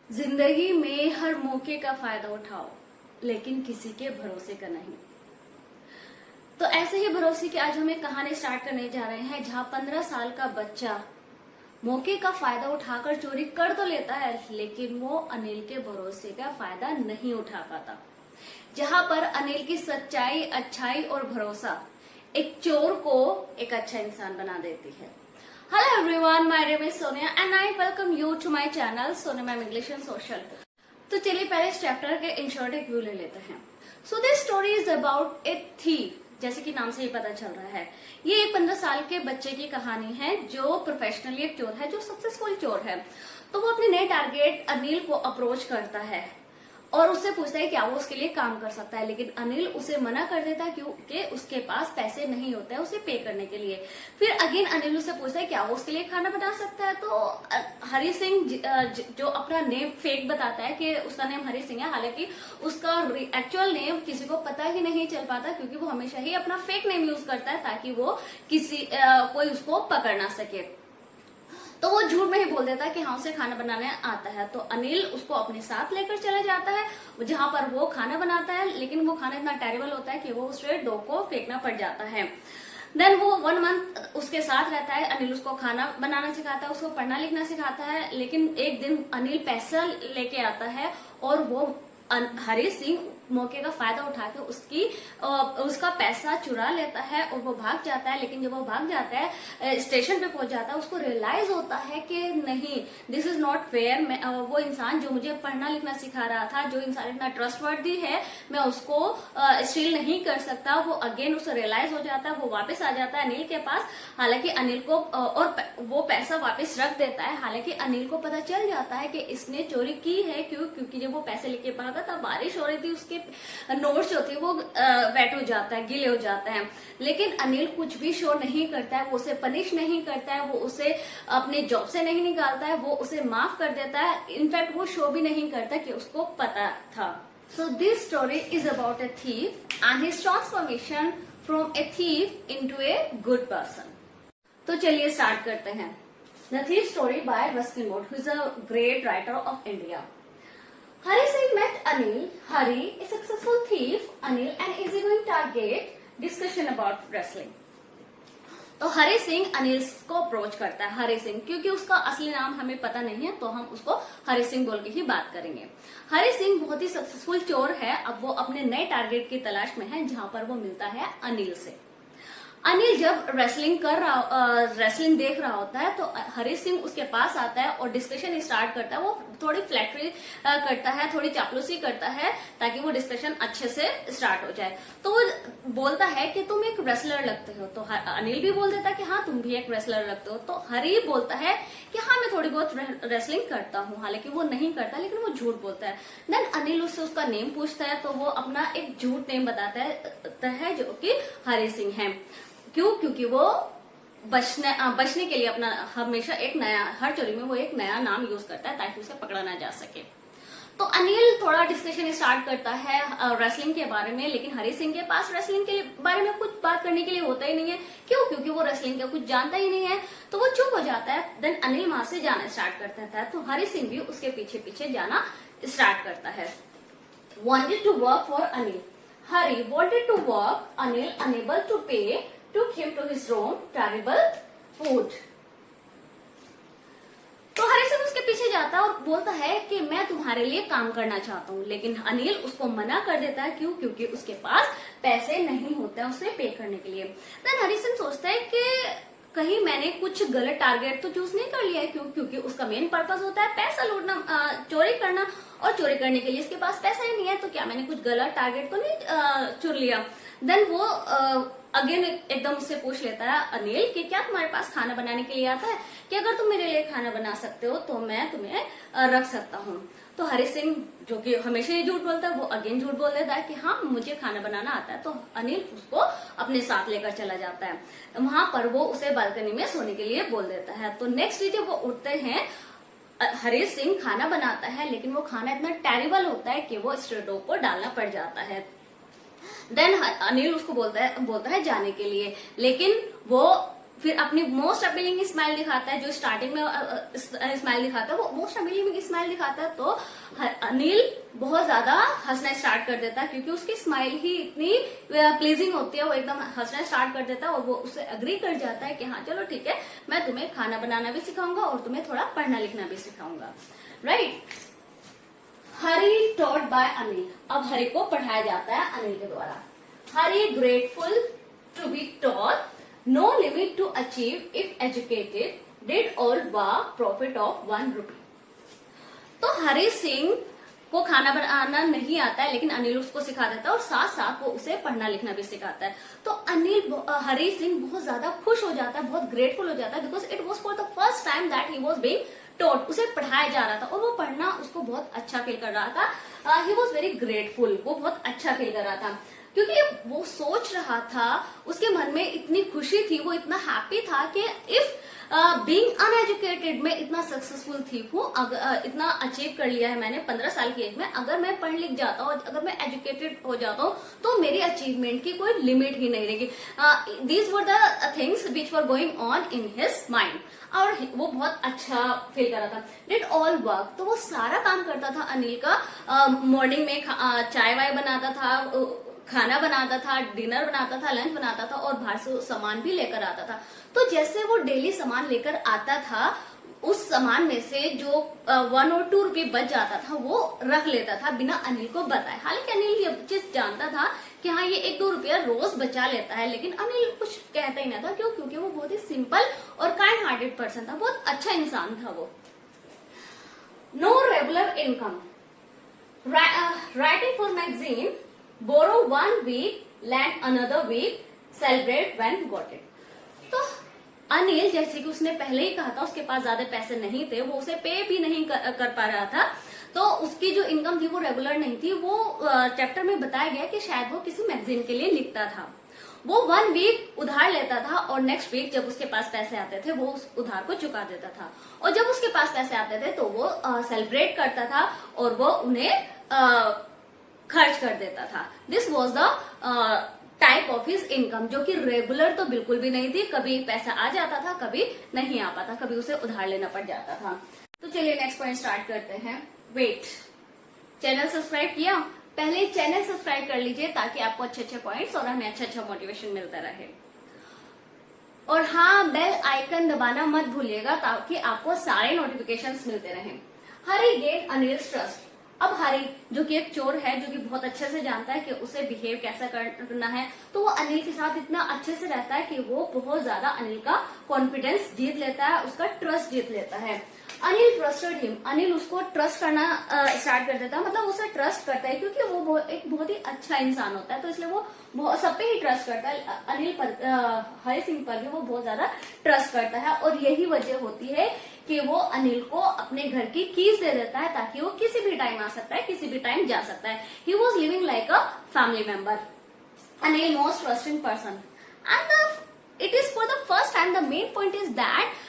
जिंदगी में हर मौके का फायदा उठाओ, लेकिन किसी के भरोसे का नहीं। तो ऐसे ही भरोसे की आज हम एक कहानी स्टार्ट करने जा रहे हैं, जहां 15 साल का बच्चा मौके का फायदा उठाकर चोरी कर तो लेता है, लेकिन वो अनिल के भरोसे का फायदा नहीं उठा पाता। जहां पर अनिल की सच्चाई, अच्छाई और भरोसा एक चोर को एक अच्छा इंसान बना देती है। Hello everyone, my name is Sonia and I welcome you to my channel Sonia Ma'am English and Social। तो चलिए पहले इस चैप्टर के इन शॉर्ट एक व्यू ले लेते हैं। So this story is about a thief, जैसे कि नाम से ही पता चल रहा है। ये एक 15 साल के बच्चे की कहानी है जो प्रोफेशनली एक चोर है, जो सक्सेसफुल चोर है। तो वो अपने नए टारगेट अनिल को अप्रोच करता है और उससे पूछता है क्या वो उसके लिए काम कर सकता है, लेकिन अनिल उसे मना कर देता है क्योंकि उसके पास पैसे नहीं होते हैं उसे पे करने के लिए। फिर अगेन अनिल उससे पूछता है क्या वो उसके लिए खाना बना सकता है। तो हरी सिंह जो अपना नेम फेक बताता है कि उसका नेम हरी सिंह है, हालांकि उसका एक्चुअल नेम किसी को पता ही नहीं चल पाता, क्योंकि वो हमेशा ही अपना फेक नेम यूज करता है ताकि वो कोई उसको पकड़ ना सके। तो वो झूठ में ही बोल देता है कि हाँ उसे खाना बनाने आता है। तो अनिल उसको अपने साथ लेकर चला जाता है जहां पर वो खाना बनाता है, लेकिन वो खाना इतना टेरिबल होता है कि वो उसे डॉग को फेंकना पड़ जाता है। देन वो 1 मंथ उसके साथ रहता है। अनिल उसको खाना बनाना सिखाता है, उसको पढ़ना लिखना सिखाता है। लेकिन एक दिन अनिल पैसा लेके आता है और वो हरी सिंह मौके का फायदा उठा के उसका पैसा चुरा लेता है और वो भाग जाता है। लेकिन जब वो भाग जाता है, स्टेशन पे पहुंच जाता है, उसको रियलाइज होता है कि नहीं, दिस इज नॉट फेयर। वो इंसान जो मुझे पढ़ना लिखना सिखा रहा था, जो इंसान इतना ट्रस्टवर्दी है, मैं उसको स्टील नहीं कर सकता। वो अगेन उसे रियलाइज हो जाता है, वो वापस आ जाता है अनिल के पास। हालांकि अनिल को और वो पैसा वापस रख देता है। हालांकि अनिल को पता चल जाता है कि इसने चोरी की है। क्योंकि जब वो पैसे लेके भागा था, बारिश हो रही थी, उसके नोट्स जो थे वो वेट हो जाता है, गीले हो जाते हैं। लेकिन अनिल कुछ भी शो नहीं करता है, वो उसे पनिश नहीं करता है, वो उसे अपने जॉब से नहीं निकालता है, वो उसे माफ कर देता है। इनफैक्ट वो शो भी नहीं करता कि उसको पता था। So this story is about a thief and his transformation from a thief into a good person. तो चलिए स्टार्ट करते हैं। The thief story by Ruskin board, who is a great writer of India. Hari Singh met Anil. Hari, a successful thief. Anil, an easygoing target. Discussion about wrestling. तो हरी सिंह अनिल को approach करता है। हरी सिंह, क्योंकि उसका असली नाम हमें पता नहीं है तो हम उसको हरी सिंह बोल के ही बात करेंगे। हरी सिंह बहुत ही सक्सेसफुल चोर है। अब वो अपने नए टारगेट की तलाश में है, जहां पर वो मिलता है अनिल से। अनिल जब रेसलिंग देख रहा होता है तो हरी सिंह उसके पास आता है और डिस्कशन स्टार्ट करता है। वो थोड़ी फ्लैटरी करता है, थोड़ी चापलूसी करता है ताकि वो डिस्कशन अच्छे से स्टार्ट हो जाए। तो वो बोलता है कि तुम एक रेसलर लगते हो। तो अनिल भी बोल देता है कि हाँ तुम भी एक रेसलर लगते हो। तो हरी बोलता है कि हाँ मैं थोड़ी बहुत रेसलिंग करता हूँ। हालांकि वो नहीं करता, लेकिन वो झूठ बोलता है। देन अनिल उससे उसका नेम पूछता है तो वो अपना एक झूठ नेम बताता है जो कि हरी सिंह है। क्योंकि वो बचने के लिए अपना हमेशा एक नया, हर चोरी में वो एक नया नाम यूज करता है ताकि उसे पकड़ा ना जा सके। तो अनिल थोड़ा डिस्कशन स्टार्ट करता है रेसलिंग के बारे में, लेकिन हरी सिंह के पास रेसलिंग के बारे में कुछ बात करने के लिए होता ही नहीं है। क्योंकि वो रेसलिंग का कुछ जानता ही नहीं है। तो वो चुप हो जाता है। देन अनिल वहां से जाना स्टार्ट करता है। तो हरी सिंह भी उसके पीछे पीछे जाना स्टार्ट करता है। Wanted to work for Anil. Hari wanted to work. Anil, unable to pay, took him to his room. Terrible food. तो हरी सिंह उसके पीछे जाता है और बोलता है कि मैं तुम्हारे लिए काम करना चाहता हूँ, लेकिन अनिल उसको मना कर देता है। क्योंकि उसके पास पैसे नहीं होते हैं उसे पे करने के लिए। देन हरी सिंह सोचता है कि कहीं मैंने कुछ गलत टारगेट तो चूज नहीं कर लिया है। क्योंकि उसका मेन पर्पस होता है पैसा लूटना, चोरी करना, और चोरी करने के लिए इसके पास पैसा ही नहीं है। तो क्या मैंने कुछ गलत टारगेट तो नहीं चुन लिया। देन वो अगेन एकदम उससे पूछ लेता है अनिल कि क्या तुम्हारे पास खाना बनाने के लिए आता है, कि अगर तुम मेरे लिए खाना बना सकते हो तो मैं तुम्हें रख सकता हूँ। तो हरी सिंह जो कि हमेशा ही झूठ बोलता है, वो अगेन झूठ बोल देता है कि हाँ मुझे खाना बनाना आता है। तो अनिल उसको अपने साथ लेकर चला जाता है। वहां पर वो उसे बालकनी में सोने के लिए बोल देता है। तो नेक्स्ट डे जब वो उठते हैं, हरी सिंह खाना बनाता है, लेकिन वो खाना इतना टेरिबल होता है कि वो स्टोव को डालना पड़ जाता है। देन अनिल उसको बोलता है जाने के लिए, लेकिन वो फिर अपनी मोस्ट अपीलिंग स्माइल दिखाता है, जो स्टार्टिंग में स्माइल दिखाता है वो मोस्ट अपीलिंग स्माइल दिखाता है। तो अनिल बहुत ज्यादा हंसना स्टार्ट कर देता है, क्योंकि उसकी स्माइल ही इतनी प्लीजिंग होती है, वो एकदम हंसना स्टार्ट कर देता है और वो उसे अग्री कर जाता है कि हाँ चलो ठीक है, मैं तुम्हें खाना बनाना भी सिखाऊंगा और तुम्हें थोड़ा पढ़ना लिखना भी सिखाऊंगा, right. Hari taught by Anil, अब हरी को पढ़ाया जाता है अनिल के द्वारा। Hari grateful to be taught, no limit to achieve if educated, did और बा प्रॉफिट ऑफ 1 रुपी। तो हरी सिंह को खाना बनाना नहीं आता है, लेकिन अनिल उसको सिखा देता है और साथ साथ वो उसे पढ़ना लिखना भी सिखाता है। तो हरी सिंह बहुत ज्यादा खुश हो जाता है, बहुत ग्रेटफुल हो जाता है, because it was for the first time that he was being taught, उसे पढ़ाया जा रहा था और वो पढ़ना उसको बहुत अच्छा फील कर रहा था। ही वॉज वेरी ग्रेटफुल, वो बहुत अच्छा फील कर रहा था, क्योंकि वो सोच रहा था, उसके मन में इतनी खुशी थी, वो इतना हैप्पी था कि इफ बीइंग अनएजुकेटेड में इतना सक्सेसफुल थी हूँ, इतना अचीव कर लिया है मैंने 15 साल की एज में, अगर मैं पढ़ लिख जाता हूँ, अगर मैं एजुकेटेड हो जाता हूँ तो मेरी अचीवमेंट की कोई लिमिट ही नहीं रहेगी। These were the things which were going on in his mind, और वो बहुत अच्छा फील कर रहा था। डिड ऑल वर्क, तो वो सारा काम करता था अनिल का। मॉर्निंग में चाय वाय बनाता था, खाना बनाता था, डिनर बनाता था, लंच बनाता था और बाहर से सामान भी लेकर आता था। तो जैसे वो डेली सामान लेकर आता था, उस सामान में से जो 1 और 2 रुपए बच जाता था वो रख लेता था बिना अनिल को बताए। हालांकि अनिल ये चीज जानता था कि हाँ ये 1-2 रुपया रोज बचा लेता है, लेकिन अनिल कुछ कहता ही ना था। क्यों? क्योंकि वो बहुत ही सिंपल और काइंड हार्टेड पर्सन था, बहुत अच्छा इंसान था वो। No regular income, writing for magazine, borrow 1 week, lend another week, celebrate when got it। तो अनिल, जैसे कि उसने पहले ही कहा था, उसके पास ज्यादा पैसे नहीं थे, वो उसे पे भी नहीं कर पा रहा था, तो उसकी जो इनकम थी वो रेगुलर नहीं थी। वो चैप्टर में बताया गया कि शायद वो किसी मैगजीन के लिए लिखता था। वो 1 वीक उधार लेता था और नेक्स्ट वीक जब उसके पास पैसे आते थे वो उस उधार को चुका देता था, और जब उसके पास पैसे आते थे तो वो सेलिब्रेट करता था और वो उन्हें खर्च कर देता था। This was the type of his income, जो कि रेगुलर तो बिल्कुल भी नहीं थी। कभी पैसा आ जाता था, कभी नहीं आ पाता, कभी उसे उधार लेना पड़ जाता था। तो चलिए नेक्स्ट पॉइंट स्टार्ट करते हैं। वेट, चैनल सब्सक्राइब किया? पहले चैनल सब्सक्राइब कर लीजिए ताकि आपको अच्छे पॉइंट्स और हमें अच्छा मोटिवेशन मिलता रहे। और हाँ, बेल आइकन दबाना मत भूलिएगा ताकि आपको सारे नोटिफिकेशंस मिलते रहें। हरी गेन अनिल्स ट्रस्ट। अब हरी, जो कि एक चोर है, जो कि बहुत अच्छे से जानता है कि उसे बिहेव कैसा करना है, तो वो अनिल के साथ इतना अच्छे से रहता है कि वो बहुत ज्यादा अनिल का कॉन्फिडेंस जीत लेता है, उसका ट्रस्ट जीत लेता है। अनिल ट्रस्टेड हिम, अनिल उसको ट्रस्ट करना स्टार्ट कर देता है, मतलब उसे ट्रस्ट करता है, क्योंकि वो एक बहुत ही अच्छा इंसान होता है, तो इसलिए वो सब पे ही ट्रस्ट करता है। अनिल पर, हरी सिंह पर भी वो बहुत ज्यादा ट्रस्ट करता है, और यही वजह होती है कि वो अनिल को अपने घर की कीज दे देता है ताकि वो किसी भी टाइम आ सकता है, किसी भी टाइम जा सकता है। He was living like a family member. Anil most trusting person, and it is for the first time, the main point is that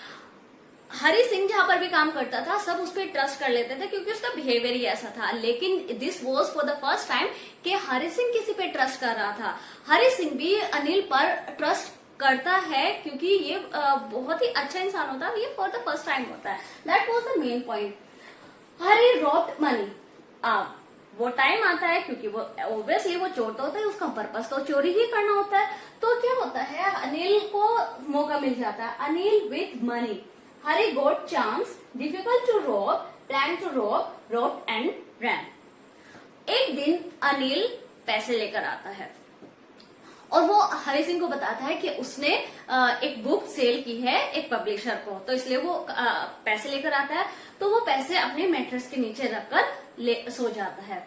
Hari Singh जहां पर भी काम करता था सब उस पर ट्रस्ट कर लेते थे, क्योंकि उसका बिहेवियर ही ऐसा था। लेकिन this was for the first time कि हरी सिंह किसी पे ट्रस्ट कर रहा था। हरी सिंह भी अनिल पर ट्रस्ट करता है, क्योंकि ये बहुत ही अच्छा इंसान होता है, ये फॉर द फर्स्ट टाइम होता है। That was the main point. Hari robbed money, वो टाइम आता है, क्योंकि वो ऑब्वियसली वो चोर तो होता है, उसका पर्पस तो चोरी ही करना होता है। तो क्या होता है, अनिल को मौका मिल जाता है। Anil with money, Hari got chance, difficult to rob, plan to rob, rob and ran. एक दिन अनिल पैसे लेकर आता है और वो हरी सिंह को बताता है कि उसने एक बुक सेल की है एक पब्लिशर को, तो इसलिए वो पैसे लेकर आता है। तो वो पैसे अपने मैट्रेस के नीचे रखकर सो जाता है।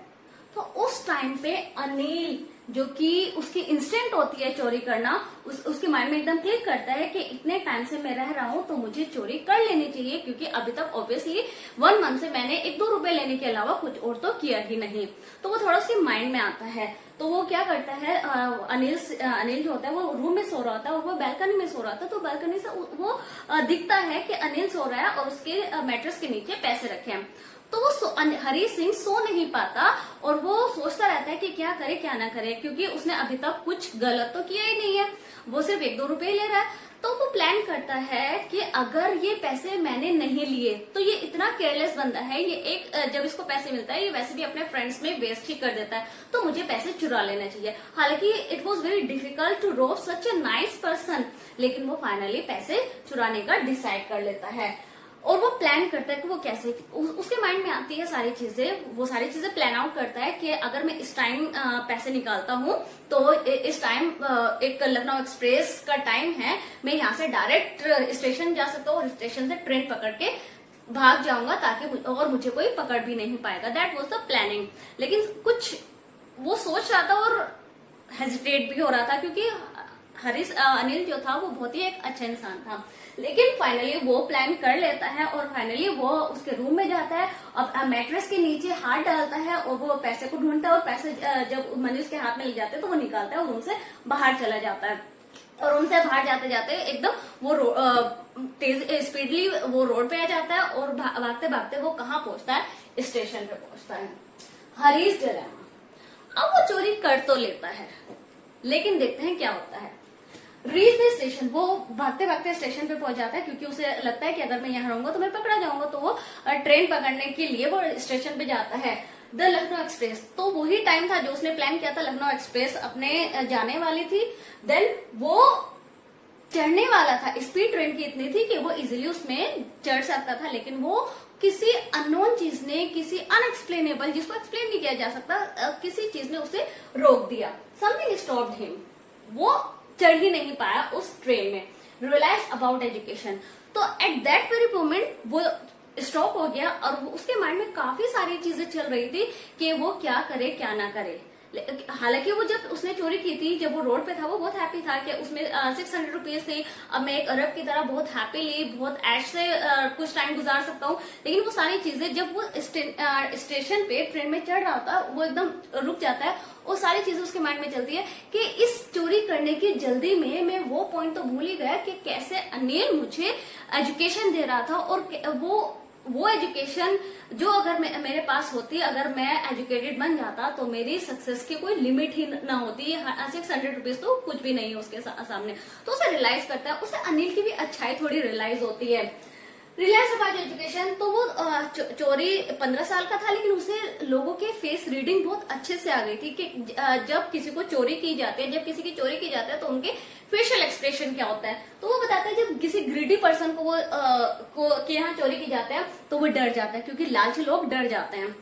तो उस टाइम पे अनिल, जो कि उसकी इंस्टेंट होती है चोरी करना, उसके माइंड में एकदम क्लिक करता है कि इतने टाइम से मैं रह रहा हूं तो मुझे चोरी कर लेनी चाहिए, क्योंकि अभी तक ऑब्वियसली 1 मंथ से मैंने 1-2 रुपए लेने के अलावा कुछ और तो किया ही नहीं। तो वो थोड़ा उसके माइंड में आता है। तो वो क्या करता है, अनिल जो होता है वो रूम में सो रहा होता है और वो बालकनी में सो रहा था। तो बालकनी से वो दिखता है कि अनिल सो रहा है और उसके मैट्रेस के नीचे पैसे रखे हैं। तो वो हरी सिंह सो नहीं पाता और वो सोचता रहता है कि क्या करे क्या ना करे, क्योंकि उसने अभी तक कुछ गलत तो किया ही नहीं है, वो सिर्फ 1-2 रुपए ले रहा है। तो वो प्लान करता है कि अगर ये पैसे मैंने नहीं लिए तो ये इतना केयरलेस बंदा है, ये जब इसको पैसे मिलता है ये वैसे भी अपने फ्रेंड्स में वेस्ट ही कर देता है, तो मुझे पैसे चुरा लेना चाहिए। हालांकि it was very difficult to rob such a nice person, लेकिन वो फाइनली पैसे चुराने का डिसाइड कर लेता है और वो प्लान करता है कि वो कैसे, उसके माइंड में आती है सारी चीजें, वो सारी चीजें प्लान आउट करता है कि अगर मैं इस टाइम पैसे निकालता हूँ तो इस टाइम एक लखनऊ एक्सप्रेस का टाइम है, मैं यहाँ से डायरेक्ट स्टेशन जा सकता हूँ और स्टेशन से ट्रेन पकड़ के भाग जाऊंगा ताकि और मुझे कोई पकड़ भी नहीं पाएगा। That was the planning. लेकिन कुछ वो सोच रहा था और हेजिटेट भी हो रहा था क्योंकि अनिल जो था वो बहुत ही एक अच्छा इंसान था। लेकिन फाइनली वो प्लान कर लेता है और फाइनली वो उसके रूम में जाता है, अब मैट्रेस के नीचे हाथ डालता है और वो पैसे को ढूंढता है और पैसे जब मनी उसके हाथ में ले जाते हैं तो वो निकालता है और रूम से बाहर चला जाता है। और रूम से बाहर जाते जाते एकदम वो तेज स्पीडली वो रोड पे आ जाता है और भागते भागते वो कहाँ पहुंचता है, स्टेशन पे पहुंचता है। हरीश डिलेमा। अब वो चोरी कर तो लेता है लेकिन देखते हैं क्या होता है। रीच द स्टेशन, वो भागते भागते स्टेशन पे पहुंच जाता है क्योंकि उसे लगता है कि अगर मैं यहाँ रहूंगा तो मैं पकड़ा जाऊंगा, तो वो ट्रेन पकड़ने के लिए वो स्टेशन पे जाता है। द लखनऊ एक्सप्रेस, तो वही टाइम था जो उसने प्लान किया था, लखनऊ एक्सप्रेस अपने जाने वाली थी। देन वो चढ़ने वाला था, स्पीड ट्रेन की इतनी थी कि वो इजिली उसमें चढ़ सकता था, लेकिन वो किसी अननोन चीज ने, किसी अनएक्सप्लेनेबल, जिसको एक्सप्लेन नहीं किया जा सकता, किसी चीज ने उसे रोक दिया। समथिंग स्टॉप्ड हिम, वो चढ़ ही नहीं पाया उस ट्रेन में। रियलाइज अबाउट एजुकेशन, तो एट दैट वेरी मोमेंट वो स्टॉप हो गया और उसके माइंड में काफी सारी चीजें चल रही थी कि वो क्या करे क्या ना करे। हालांकि वो जब उसने चोरी की थी, जब वो रोड पे था, वो बहुत हैप्पी था कि उसमें 600 रुपीज थी, अब मैं एक अरब की तरह बहुत हैप्पीली बहुत ऐश से कुछ टाइम गुजार सकता हूँ। लेकिन वो सारी चीजें जब वो स्टेशन पे ट्रेन में चढ़ रहा था वो एकदम रुक जाता है, वो सारी चीजें उसके माइंड में चलती है कि इस चोरी करने की जल्दी में मैं वो पॉइंट तो भूल ही गया कि कैसे अनिल मुझे एजुकेशन दे रहा था और वो एजुकेशन जो अगर मेरे पास होती, अगर मैं एजुकेटेड बन जाता तो मेरी सक्सेस की कोई लिमिट ही ना होती। 600 रुपीज तो कुछ भी नहीं है उसके सामने। तो उसे रियलाइज करता है, उसे अनिल की भी अच्छाई थोड़ी रियलाइज होती है। रियलाइज अबाउट एजुकेशन, तो वो चोरी 15 साल का था लेकिन उसे लोगों के फेस रीडिंग बहुत अच्छे से आ गई थी कि जब किसी को चोरी की जाती है, जब किसी की चोरी की जाती है तो उनके फेशियल एक्सप्रेशन क्या होता है। तो वो बताता है जब किसी ग्रीडी पर्सन को के यहाँ चोरी की जाती है तो वो डर जाता है, क्योंकि लालची लोग डर जाते हैं।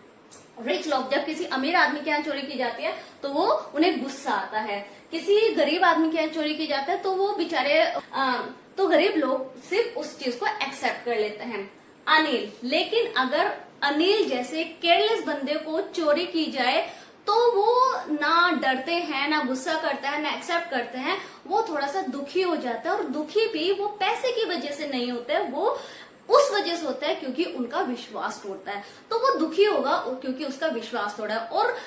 रिच लोग, जब किसी अमीर आदमी के यहाँ चोरी की जाती है तो वो उन्हें गुस्सा आता है। किसी गरीब आदमी के यहाँ चोरी की जाती है तो वो बेचारे तो गरीब लोग सिर्फ उस चीज को एक्सेप्ट कर लेते हैं। अनिल, लेकिन अगर अनिल जैसे केयरलेस बंदे को चोरी की जाए तो वो ना डरते हैं, ना गुस्सा करते हैं, ना एक्सेप्ट करते हैं, वो थोड़ा सा दुखी हो जाता है। और दुखी भी वो पैसे की वजह से नहीं होते हैं, वो उस वजह से होता है क्योंकि उनका विश्वास टूटता है। तो वो दुखी होगा क्योंकि उसका विश्वास तोड़ा है। और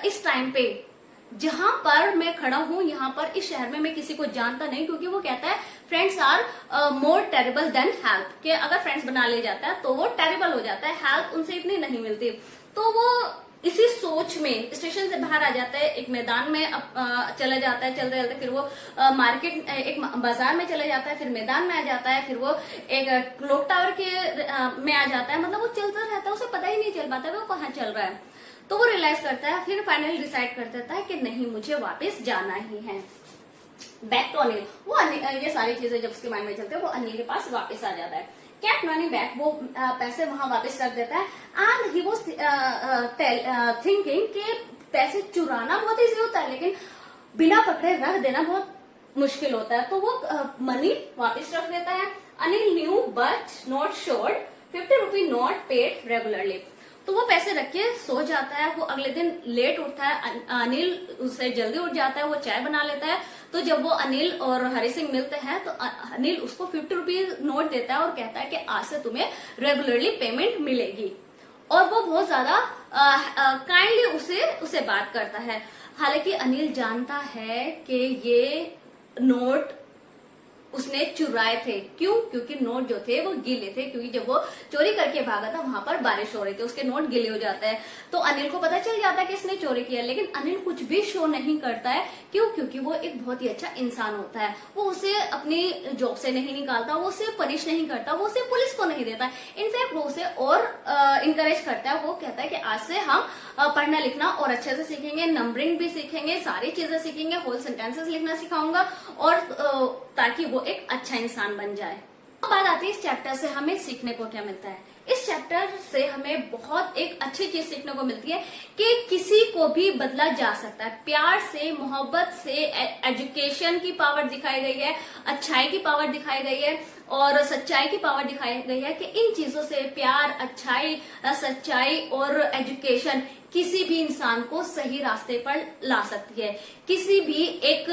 इस टाइम पे जहां पर मैं खड़ा हूं, यहाँ पर इस शहर में मैं किसी को जानता नहीं, क्योंकि वो कहता है friends are more terrible than help, कि अगर फ्रेंड्स बना ले जाता है तो वो टेरेबल हो जाता है, हेल्प उनसे इतनी नहीं मिलती। तो वो इसी सोच में स्टेशन से बाहर आ जाता है, एक मैदान में चला जाता है, चलते चलते फिर वो मार्केट, एक बाजार में चला जाता है, फिर मैदान में आ जाता है, फिर वो एक क्लॉक टावर के में आ जाता है। मतलब वो चलता रहता है, उसे पता ही नहीं चल पाता वो कहाँ चल रहा है। तो वो रियलाइज करता है, फिर फाइनली डिसाइड कर देता है कि नहीं, मुझे वापस जाना ही है। बैक टू अनिल, वो ये सारी चीजें जब उसके माइंड में चलते हैं वो अनिल के पास वापस आ जाता है। कैट मनी बैक, वो पैसे वहां वापस रख देता है। एंड ही वाज थिंकिंग कि पैसे चुराना बहुत ईजी होता है लेकिन बिना पकड़े रख देना बहुत मुश्किल होता है। तो वो मनी वापस रख देता है। Anil new but not sure 50 rupee not paid regularly, तो वो पैसे रख के सो जाता है। वो अगले दिन लेट उठता है, अनिल उससे जल्दी उठ जाता है, वो चाय बना लेता है। तो जब वो अनिल और हरि सिंह मिलते हैं तो अनिल उसको 50 रुपीज नोट देता है और कहता है कि आज से तुम्हें रेगुलरली पेमेंट मिलेगी। और वो बहुत ज्यादा काइंडली उसे बात करता है। हालांकि अनिल जानता है कि ये नोट उसने चुराए थे। क्यों? क्योंकि नोट जो थे वो गीले थे, क्योंकि जब वो चोरी करके भागा था वहां पर बारिश हो रही थी, उसके नोट गीले हो जाते हैं। तो अनिल को पता चल जाता है कि इसने चोरी किया, लेकिन अनिल कुछ भी शो नहीं करता है। क्यों? क्योंकि वो एक बहुत ही अच्छा इंसान होता है। वो उसे अपनी जॉब से नहीं निकालता, वो उसे पनिश नहीं करता, वो उसे पुलिस को नहीं देता। इनफैक्ट वो उसे और इंकरेज करता है। वो कहता है कि आज से हम पढ़ना लिखना और अच्छे से सीखेंगे, नंबरिंग भी सीखेंगे, सारी चीजें सीखेंगे, होल सेंटेंसेस लिखना सिखाऊंगा, और ताकि वो एक अच्छा इंसान बन जाए। अब बात आती है इस चैप्टर से हमें सीखने को क्या मिलता है। इस चैप्टर से हमें बहुत एक अच्छी चीज सीखने को मिलती है कि किसी को भी बदला जा सकता है। प्यार से, मोहब्बत से, एजुकेशन की पावर दिखाई गई है, अच्छाई की पावर दिखाई गई है, और सच्चाई की पावर दिखाई गई है कि इन चीजों से, प्यार, अच्छाई, सच्चाई और एजुकेशन किसी भी इंसान को सही रास्ते पर ला सकती है। किसी भी एक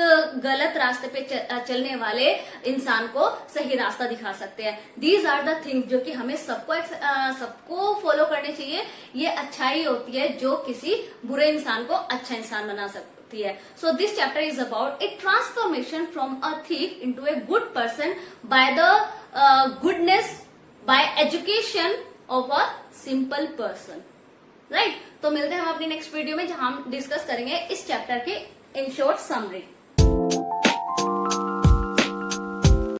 गलत रास्ते पे चलने वाले इंसान को सही रास्ता दिखा सकते हैं। दीज आर द थिंग्स जो कि हमें सबको फॉलो करने चाहिए। ये अच्छाई होती है जो किसी बुरे इंसान को अच्छा इंसान बना सकती है। So this chapter is about a transformation from a thief into a good person by the goodness, by education of a simple person. Right? तो मिलते हैं हम अपनी नेक्स्ट वीडियो में, जहां हम डिस्कस करेंगे इस चैप्टर के इन शॉर्ट समरी।